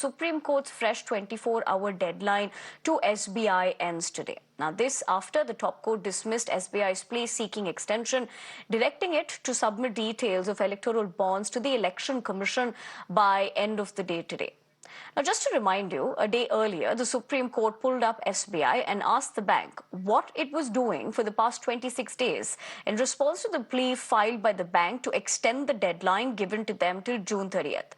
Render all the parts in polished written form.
Supreme Court's fresh 24-hour deadline to SBI ends today. Now, this after the top court dismissed SBI's plea seeking extension, directing it to submit details of electoral bonds to the Election Commission by end of the day today. Now, just to remind you, a day earlier, the Supreme Court pulled up SBI and asked the bank what it was doing for the past 26 days in response to the plea filed by the bank to extend the deadline given to them till June 30th.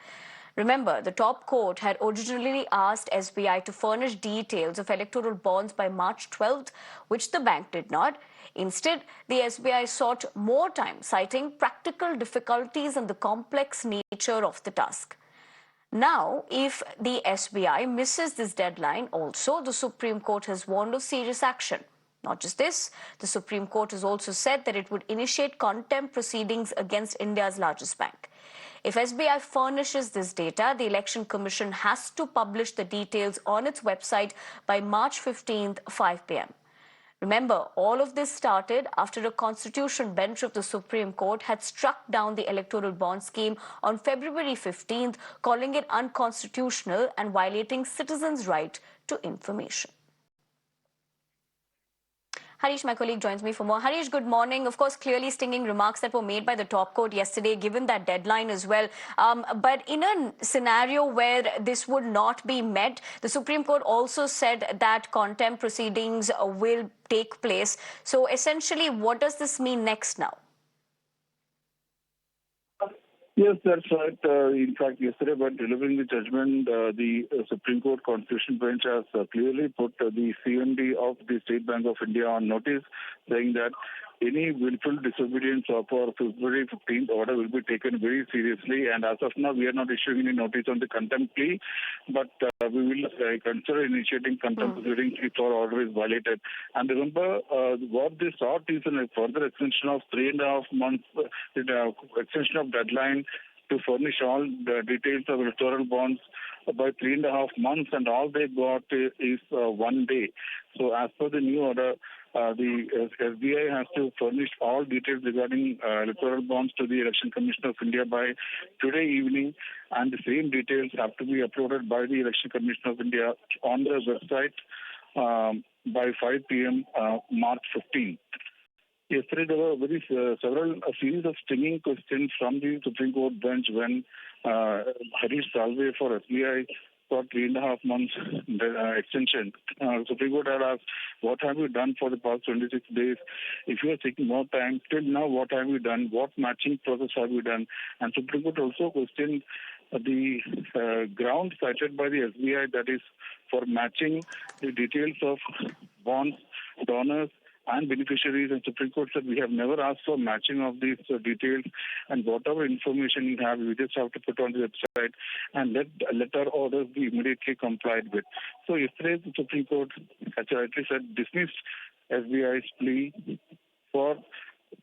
Remember, the top court had originally asked SBI to furnish details of electoral bonds by March 12th, which the bank did not. Instead, the SBI sought more time, citing practical difficulties and the complex nature of the task. Now, if the SBI misses this deadline, also, the Supreme Court has warned of serious action. Not just this, the Supreme Court has also said that it would initiate contempt proceedings against India's largest bank. If SBI furnishes this data, the Election Commission has to publish the details on its website by March 15th, 5 p.m. Remember, all of this started after a constitution bench of the Supreme Court had struck down the electoral bond scheme on February 15th, calling it unconstitutional and violating citizens' right to information. Harish, my colleague, joins me for more. Harish, good morning. Of course, clearly stinging remarks that were made by the top court yesterday, given that deadline as well. But in a scenario where this would not be met, the Supreme Court also said that contempt proceedings will take place. So essentially, what does this mean next now? Yes, that's right. In fact, yesterday, by delivering the judgment, the Supreme Court Constitution Bench has clearly put the CMD of the State Bank of India on notice, saying that any willful disobedience of our February 15th order will be taken very seriously. And as of now, we are not issuing any notice on the contempt plea, but we will consider initiating contempt proceedings if our order is violated. And remember, what they sought is a further extension of 3.5 months, extension of deadline to furnish all the details of electoral bonds by 3.5 months, and all they got is 1 day. So as per the new order, the SBI has to furnish all details regarding electoral bonds to the Election Commission of India by today evening, and the same details have to be uploaded by the Election Commission of India on their website by 5 p.m. March 15th. Yesterday, there were a series of stinging questions from the Supreme Court bench when Harish Salve for SBI got 3.5 months extension. Supreme Court had asked, what have you done for the past 26 days? If you are taking more time, till now, what have you done? What matching process have you done? And Supreme Court also questioned the ground cited by the SBI, that is for matching the details of bonds, donors, and beneficiaries. And Supreme Court said we have never asked for matching of these details, and whatever information you have, we just have to put on the website and let our orders be immediately complied with. So yesterday the Supreme Court, as I rightly said, dismissed SBI's plea for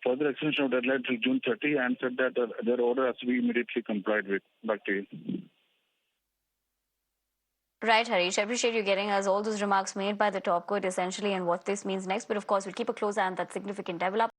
further extension of deadline till June 30 and said that their order has to be immediately complied with. Back to you. Right, Harish. I appreciate you getting us all those remarks made by the top court essentially and what this means next. But of course, we'll keep a close eye on that significant development.